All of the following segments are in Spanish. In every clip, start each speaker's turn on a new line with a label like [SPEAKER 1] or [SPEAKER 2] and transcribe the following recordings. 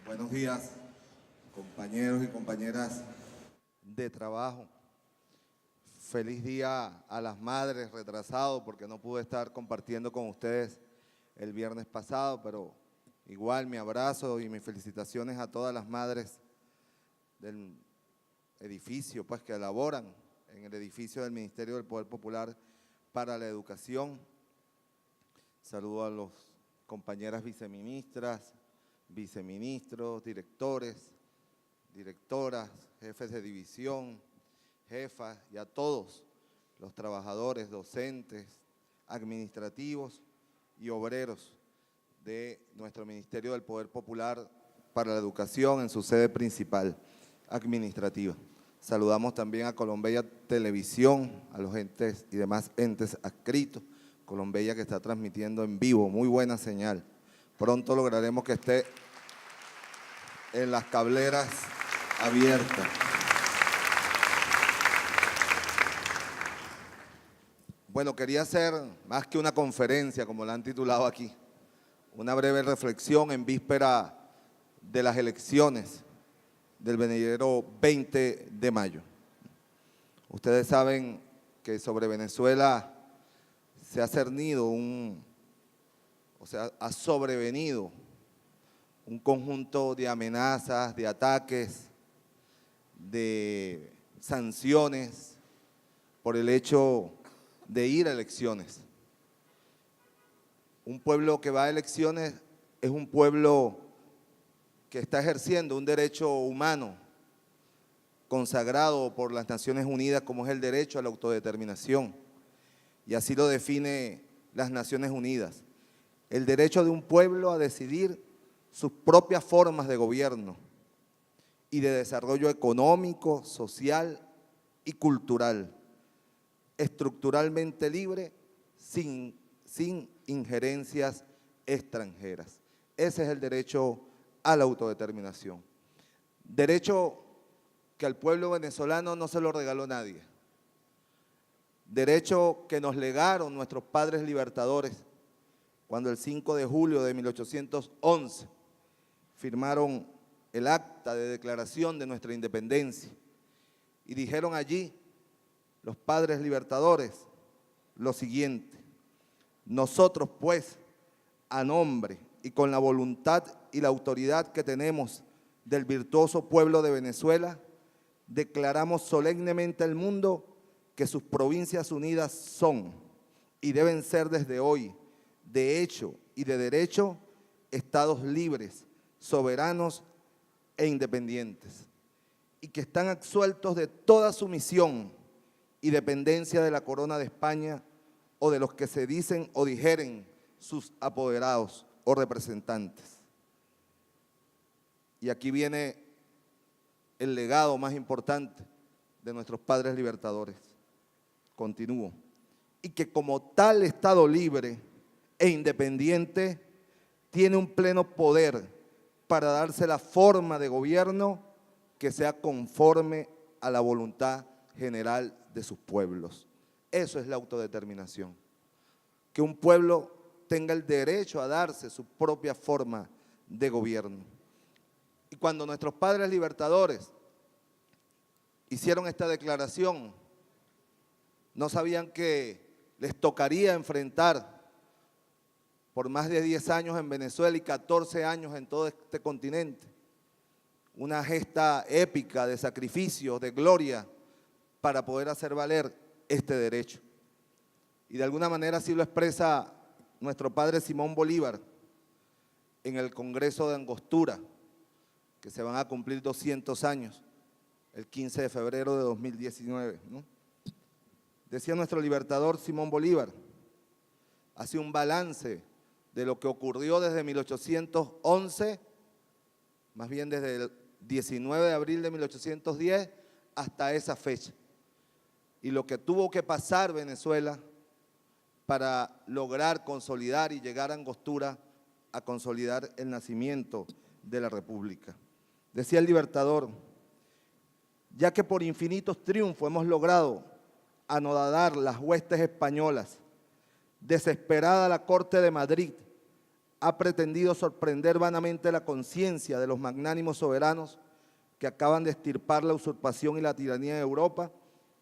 [SPEAKER 1] Buenos días, compañeros y compañeras de trabajo. Feliz día a las madres, retrasado porque no pude estar compartiendo con ustedes el viernes pasado, pero igual mi abrazo y mis felicitaciones a todas las madres del edificio, pues que laboran en el edificio del Ministerio del Poder Popular para la Educación. Saludo a las compañeras viceministras, viceministros, directores, directoras, jefes de división, jefas y a todos los trabajadores, docentes, administrativos y obreros de nuestro Ministerio del Poder Popular para la Educación en su sede principal administrativa. Saludamos también a Colombella Televisión, a los entes y demás entes adscritos. Colombella que está transmitiendo en vivo, muy buena señal. Pronto lograremos que esté en las cableras abiertas. Bueno, quería hacer más que una conferencia, como la han titulado aquí, una breve reflexión en víspera de las elecciones del venidero 20 de mayo. Ustedes saben que sobre Venezuela se ha cernido ha sobrevenido un conjunto de amenazas, de ataques, de sanciones por el hecho de ir a elecciones. Un pueblo que va a elecciones es un pueblo que está ejerciendo un derecho humano consagrado por las Naciones Unidas como es el derecho a la autodeterminación. Y así lo define las Naciones Unidas. El derecho de un pueblo a decidir sus propias formas de gobierno y de desarrollo económico, social y cultural, estructuralmente libre, sin injerencias extranjeras. Ese es el derecho a la autodeterminación. Derecho que al pueblo venezolano no se lo regaló nadie. Derecho que nos legaron nuestros padres libertadores cuando el 5 de julio de 1811 firmaron el acta de declaración de nuestra independencia y dijeron allí los padres libertadores lo siguiente: nosotros pues, a nombre y con la voluntad y la autoridad que tenemos del virtuoso pueblo de Venezuela, declaramos solemnemente al mundo que sus provincias unidas son y deben ser desde hoy, de hecho y de derecho, estados libres, soberanos e independientes, y que están absueltos de toda sumisión y dependencia de la corona de España o de los que se dicen o dijeren sus apoderados o representantes. Y aquí viene el legado más importante de nuestros padres libertadores. Continúo. Y que como tal Estado libre e independiente tiene un pleno poder para darse la forma de gobierno que sea conforme a la voluntad general de sus pueblos. Eso es la autodeterminación. Que un pueblo tenga el derecho a darse su propia forma de gobierno. Y cuando nuestros padres libertadores hicieron esta declaración, no sabían que les tocaría enfrentar por más de 10 años en Venezuela y 14 años en todo este continente una gesta épica de sacrificio, de gloria, para poder hacer valer este derecho. Y de alguna manera así lo expresa nuestro padre Simón Bolívar en el Congreso de Angostura, que se van a cumplir 200 años, el 15 de febrero de 2019, ¿no? Decía nuestro libertador Simón Bolívar, hace un balance de lo que ocurrió desde 1811, más bien desde el 19 de abril de 1810 hasta esa fecha, y lo que tuvo que pasar Venezuela para lograr consolidar y llegar a Angostura a consolidar el nacimiento de la República. Decía el libertador, ya que por infinitos triunfos hemos logrado anodar las huestes españolas, desesperada la corte de Madrid ha pretendido sorprender vanamente la conciencia de los magnánimos soberanos que acaban de extirpar la usurpación y la tiranía en Europa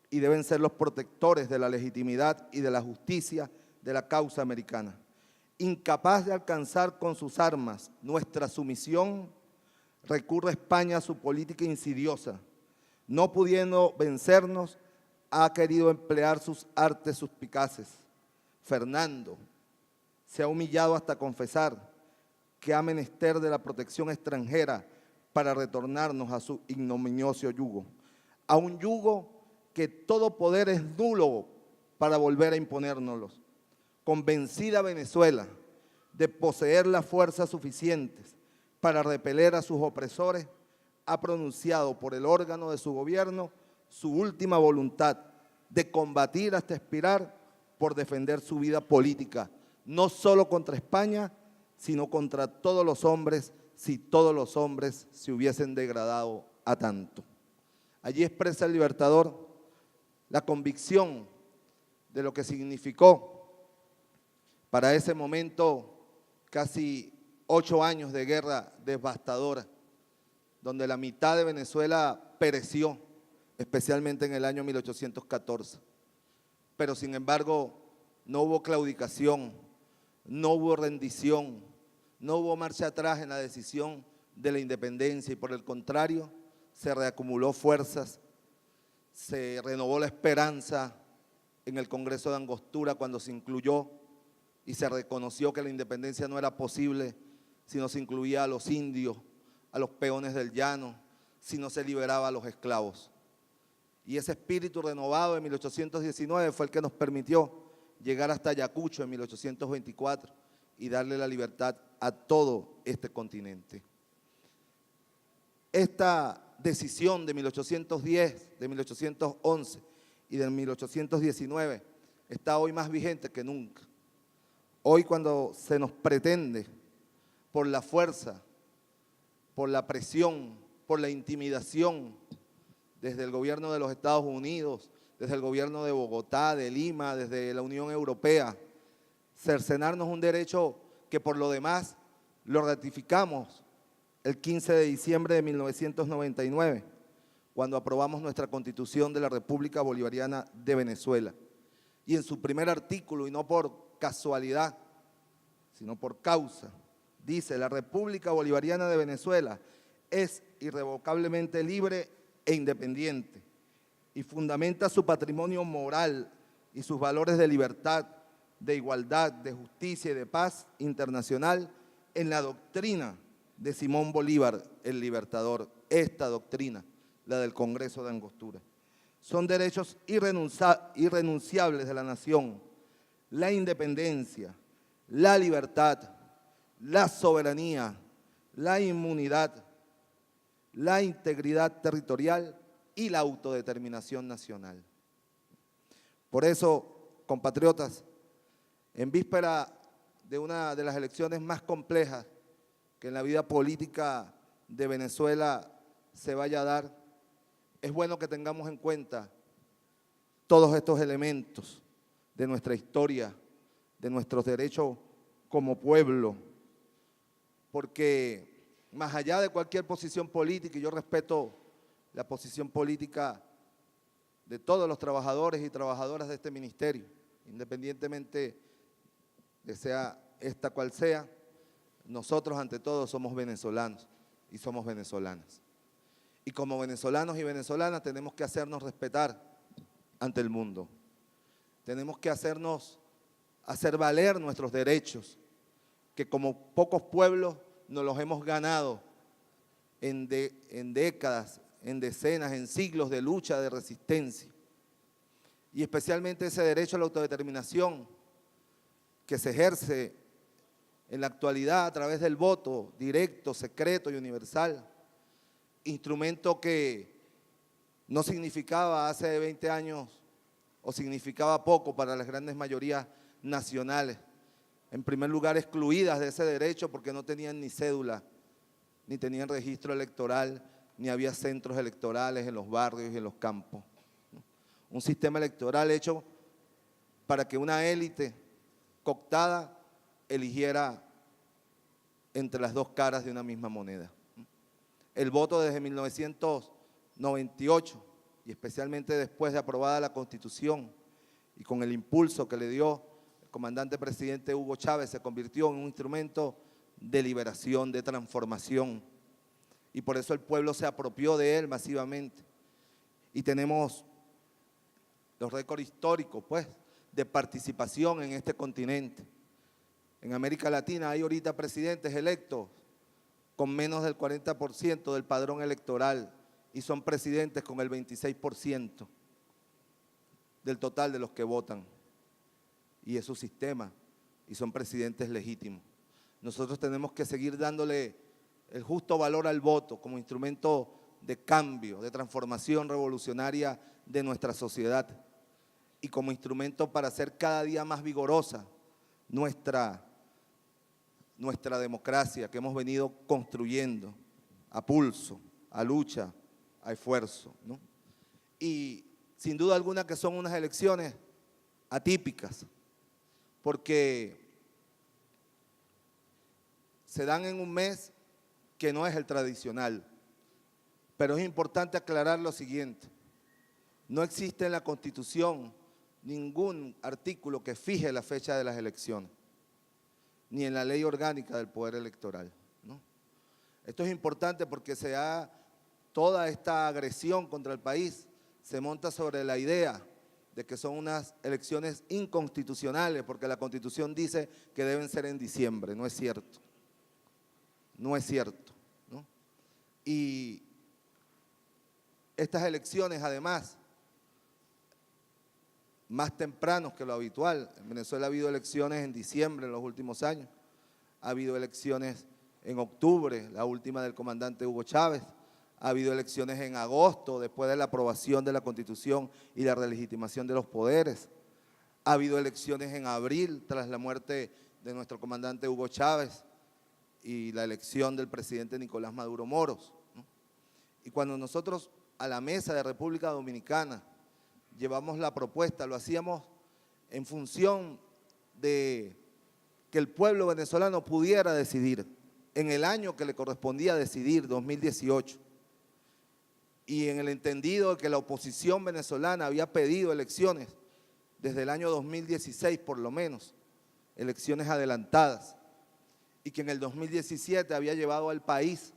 [SPEAKER 1] y deben ser los protectores de la legitimidad y de la justicia de la causa americana. Incapaz de alcanzar con sus armas nuestra sumisión, recurre España a su política insidiosa. No pudiendo vencernos, ha querido emplear sus artes suspicaces. Fernando se ha humillado hasta confesar que ha menester de la protección extranjera para retornarnos a su ignominioso yugo, a un yugo que todo poder es nulo para volver a imponérnoslos. Convencida Venezuela de poseer las fuerzas suficientes para repeler a sus opresores, ha pronunciado por el órgano de su gobierno su última voluntad de combatir hasta expirar por defender su vida política, no solo contra España, sino contra todos los hombres, si todos los hombres se hubiesen degradado a tanto. Allí expresa el Libertador la convicción de lo que significó para ese momento casi 8 años de guerra devastadora, donde la mitad de Venezuela pereció, especialmente en el año 1814. Pero sin embargo, no hubo claudicación, no hubo rendición, no hubo marcha atrás en la decisión de la independencia y por el contrario, se reacumuló fuerzas, se renovó la esperanza en el Congreso de Angostura cuando se incluyó y se reconoció que la independencia no era posible si no se incluía a los indios, a los peones del llano, si no se liberaba a los esclavos. Y ese espíritu renovado de 1819 fue el que nos permitió llegar hasta Ayacucho en 1824 y darle la libertad a todo este continente. Esta decisión de 1810, de 1811 y de 1819 está hoy más vigente que nunca. Hoy cuando se nos pretende por la fuerza, por la presión, por la intimidación desde el gobierno de los Estados Unidos, desde el gobierno de Bogotá, de Lima, desde la Unión Europea, cercenarnos un derecho que por lo demás lo ratificamos el 15 de diciembre de 1999, cuando aprobamos nuestra Constitución de la República Bolivariana de Venezuela. Y en su primer artículo, y no por casualidad, sino por causa, dice: la República Bolivariana de Venezuela es irrevocablemente libre e independiente y fundamenta su patrimonio moral y sus valores de libertad, de igualdad, de justicia y de paz internacional en la doctrina de Simón Bolívar, el Libertador, esta doctrina, la del Congreso de Angostura. Son derechos irrenunciables de la nación: la independencia, la libertad, la soberanía, la inmunidad, la integridad territorial y la autodeterminación nacional. Por eso, compatriotas, en víspera de una de las elecciones más complejas que en la vida política de Venezuela se vaya a dar, es bueno que tengamos en cuenta todos estos elementos de nuestra historia, de nuestros derechos como pueblo, porque más allá de cualquier posición política, y yo respeto la posición política de todos los trabajadores y trabajadoras de este ministerio, independientemente de sea esta cual sea, nosotros ante todo somos venezolanos y somos venezolanas. Y como venezolanos y venezolanas tenemos que hacernos respetar ante el mundo. Tenemos que hacer valer nuestros derechos, que como pocos pueblos nos los hemos ganado en décadas, en decenas, en siglos de lucha, de resistencia. Y especialmente ese derecho a la autodeterminación que se ejerce en la actualidad a través del voto directo, secreto y universal, instrumento que no significaba hace 20 años o significaba poco para las grandes mayorías nacionales. En primer lugar, excluidas de ese derecho porque no tenían ni cédula, ni tenían registro electoral, ni había centros electorales en los barrios y en los campos. Un sistema electoral hecho para que una élite cooptada eligiera entre las dos caras de una misma moneda. El voto desde 1998, y especialmente después de aprobada la Constitución, y con el impulso que le dio el comandante presidente Hugo Chávez, se convirtió en un instrumento de liberación, de transformación, y por eso el pueblo se apropió de él masivamente. Y tenemos los récords históricos, pues, de participación en este continente. En América Latina hay ahorita presidentes electos con menos del 40% del padrón electoral y son presidentes con el 26% del total de los que votan. Y es su sistema y son presidentes legítimos. Nosotros tenemos que seguir dándole el justo valor al voto como instrumento de cambio, de transformación revolucionaria de nuestra sociedad y como instrumento para hacer cada día más vigorosa nuestra democracia que hemos venido construyendo a pulso, a lucha, a esfuerzo, ¿no? Y sin duda alguna que son unas elecciones atípicas, porque se dan en un mes que no es el tradicional, pero es importante aclarar lo siguiente: no existe en la Constitución ningún artículo que fije la fecha de las elecciones, ni en la ley orgánica del Poder Electoral, ¿no? Esto es importante porque toda esta agresión contra el país se monta sobre la idea de que son unas elecciones inconstitucionales, porque la Constitución dice que deben ser en diciembre. No es cierto, no es cierto, ¿no? Y estas elecciones, además, más tempranos que lo habitual. En Venezuela ha habido elecciones en diciembre en los últimos años, ha habido elecciones en octubre, la última del comandante Hugo Chávez, ha habido elecciones en agosto después de la aprobación de la Constitución y la relegitimación de los poderes, ha habido elecciones en abril tras la muerte de nuestro comandante Hugo Chávez y la elección del presidente Nicolás Maduro Moros, ¿no? Y cuando nosotros a la mesa de República Dominicana llevamos la propuesta, lo hacíamos en función de que el pueblo venezolano pudiera decidir en el año que le correspondía decidir, 2018, y en el entendido de que la oposición venezolana había pedido elecciones desde el año 2016 por lo menos, elecciones adelantadas, y que en el 2017 había llevado al país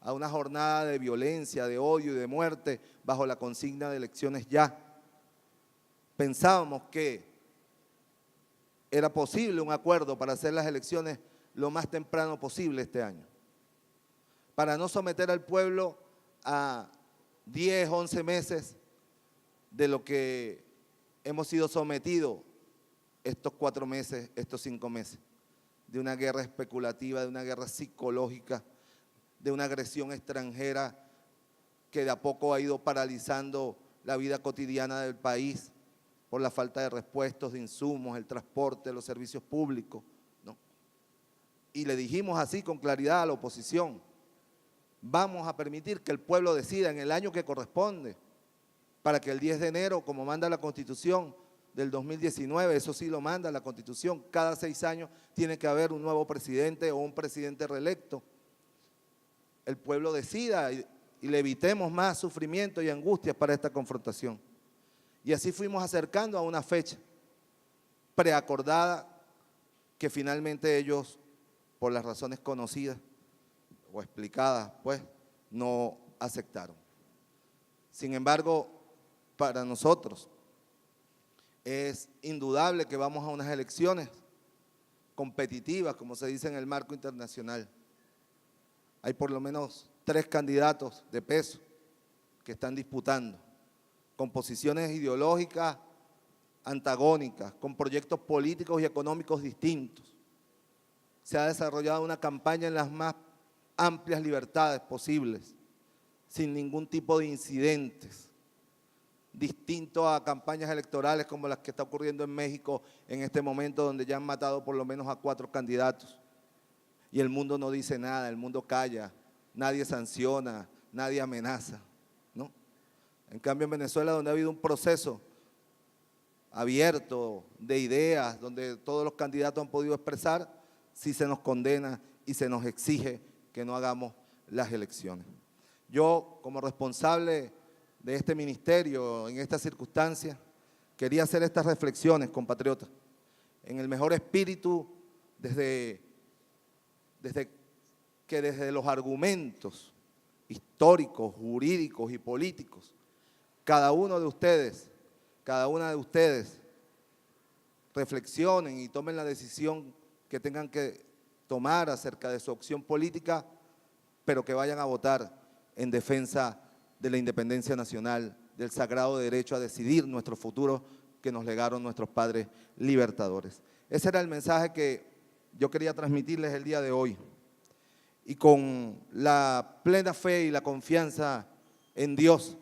[SPEAKER 1] a una jornada de violencia, de odio y de muerte bajo la consigna de elecciones ya. Pensábamos que era posible un acuerdo para hacer las elecciones lo más temprano posible este año, para no someter al pueblo a 10, 11 meses de lo que hemos sido sometidos estos 4 meses, estos 5 meses, de una guerra especulativa, de una guerra psicológica, de una agresión extranjera que de a poco ha ido paralizando la vida cotidiana del país por la falta de repuestos, de insumos, el transporte, los servicios públicos, ¿no? Y le dijimos así con claridad a la oposición: vamos a permitir que el pueblo decida en el año que corresponde, para que el 10 de enero, como manda la Constitución del 2019, eso sí lo manda la Constitución, cada 6 años tiene que haber un nuevo presidente o un presidente reelecto, el pueblo decida y le evitemos más sufrimiento y angustias para esta confrontación. Y así fuimos acercando a una fecha preacordada que finalmente ellos, por las razones conocidas o explicadas, pues, no aceptaron. Sin embargo, para nosotros es indudable que vamos a unas elecciones competitivas, como se dice en el marco internacional. Hay por lo menos 3 candidatos de peso que están disputando, con posiciones ideológicas antagónicas, con proyectos políticos y económicos distintos. Se ha desarrollado una campaña en las más amplias libertades posibles, sin ningún tipo de incidentes, distinto a campañas electorales como las que está ocurriendo en México en este momento, donde ya han matado por lo menos a 4 candidatos. Y el mundo no dice nada, el mundo calla, nadie sanciona, nadie amenaza, ¿no? En cambio, en Venezuela, donde ha habido un proceso abierto de ideas, donde todos los candidatos han podido expresar, sí se nos condena y y se nos exige que no hagamos las elecciones. Yo, como responsable de este ministerio en estas circunstancias, quería hacer estas reflexiones, compatriotas, en el mejor espíritu desde los argumentos históricos, jurídicos y políticos, cada una de ustedes reflexionen y tomen la decisión que tengan que tomar acerca de su opción política, pero que vayan a votar en defensa de la independencia nacional, del sagrado derecho a decidir nuestro futuro que nos legaron nuestros padres libertadores. Ese era el mensaje que yo quería transmitirles el día de hoy. Y con la plena fe y la confianza en Dios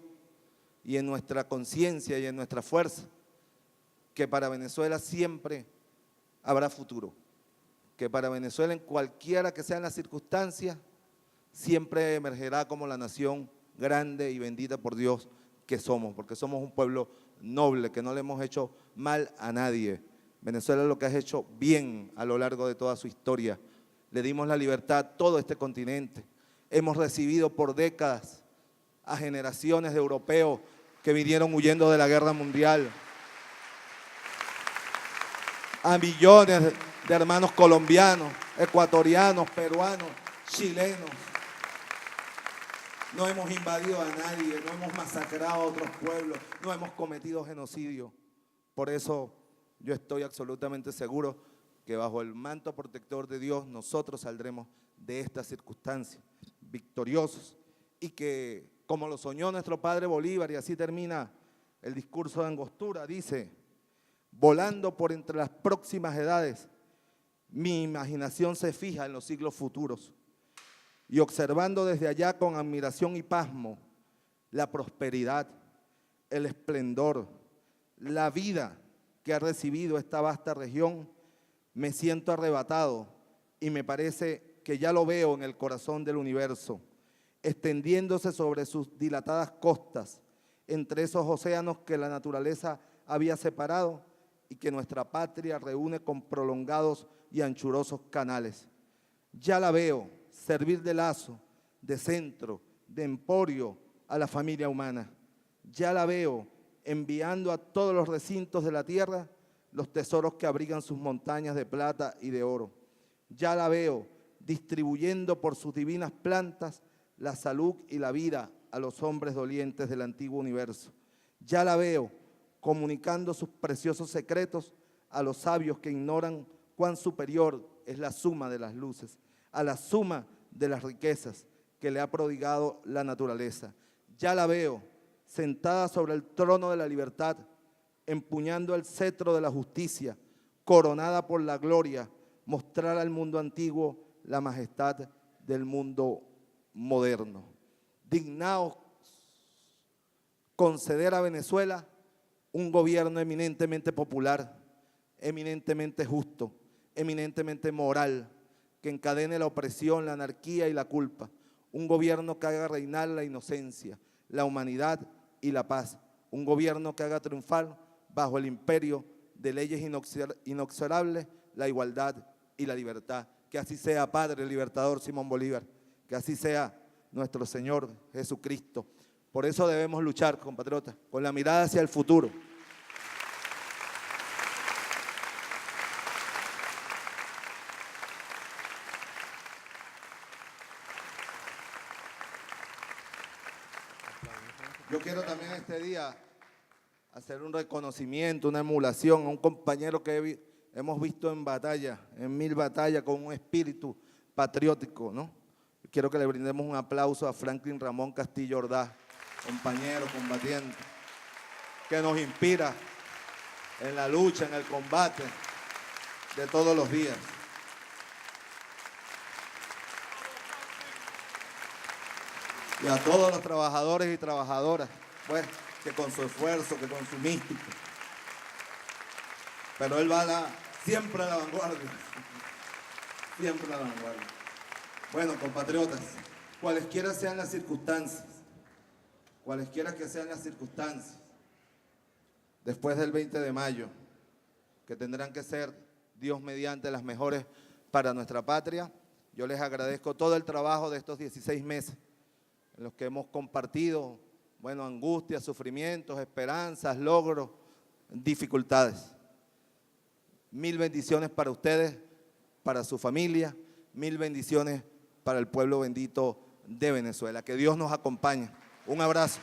[SPEAKER 1] y en nuestra conciencia y en nuestra fuerza, que para Venezuela siempre habrá futuro, que para Venezuela, en cualquiera que sean las circunstancias, siempre emergerá como la nación grande y bendita por Dios que somos, porque somos un pueblo noble, que no le hemos hecho mal a nadie. Venezuela lo que ha hecho bien a lo largo de toda su historia. Le dimos la libertad a todo este continente. Hemos recibido por décadas a generaciones de europeos que vinieron huyendo de la guerra mundial, a millones de hermanos colombianos, ecuatorianos, peruanos, chilenos. No hemos invadido a nadie, no hemos masacrado a otros pueblos, no hemos cometido genocidio. Por eso yo estoy absolutamente seguro que bajo el manto protector de Dios nosotros saldremos de estas circunstancias victoriosos y que, como lo soñó nuestro padre Bolívar, y así termina el discurso de Angostura, dice: volando por entre las próximas edades, mi imaginación se fija en los siglos futuros y observando desde allá con admiración y pasmo la prosperidad, el esplendor, la vida que ha recibido esta vasta región, me siento arrebatado y me parece que ya lo veo en el corazón del universo, extendiéndose sobre sus dilatadas costas, entre esos océanos que la naturaleza había separado y que nuestra patria reúne con prolongados y anchurosos canales. Ya la veo servir de lazo, de centro, de emporio a la familia humana. Ya la veo enviando a todos los recintos de la tierra los tesoros que abrigan sus montañas de plata y de oro. Ya la veo distribuyendo por sus divinas plantas la salud y la vida a los hombres dolientes del antiguo universo. Ya la veo comunicando sus preciosos secretos a los sabios que ignoran cuán superior es la suma de las luces, a la suma de las riquezas que le ha prodigado la naturaleza. Ya la veo sentada sobre el trono de la libertad, empuñando el cetro de la justicia, coronada por la gloria, mostrar al mundo antiguo la majestad del mundo moderno. Dignaos conceder a Venezuela un gobierno eminentemente popular, eminentemente justo, eminentemente moral, que encadene la opresión, la anarquía y la culpa. Un gobierno que haga reinar la inocencia, la humanidad y la paz. Un gobierno que haga triunfar bajo el imperio de leyes inexorables la igualdad y la libertad. Que así sea, Padre Libertador Simón Bolívar. Que así sea nuestro Señor Jesucristo. Por eso debemos luchar, compatriotas, con la mirada hacia el futuro. Yo quiero también este día hacer un reconocimiento, una emulación a un compañero que hemos visto en batalla, en 1000 batallas, con un espíritu patriótico, ¿no? Quiero que le brindemos un aplauso a Franklin Ramón Castillo Ordaz, compañero combatiente, que nos inspira en la lucha, en el combate de todos los días. Y a todos los trabajadores y trabajadoras, pues, que con su esfuerzo, que con su mística. Pero él va siempre a la vanguardia, siempre a la vanguardia. Bueno, compatriotas, cualesquiera sean las circunstancias, después del 20 de mayo, que tendrán que ser, Dios mediante, las mejores para nuestra patria, Yo les agradezco todo el trabajo de estos 16 meses en los que hemos compartido, bueno, angustias, sufrimientos, esperanzas, logros, dificultades. Mil bendiciones para ustedes, para su familia, mil bendiciones para el pueblo bendito de Venezuela. Que Dios nos acompañe. Un abrazo.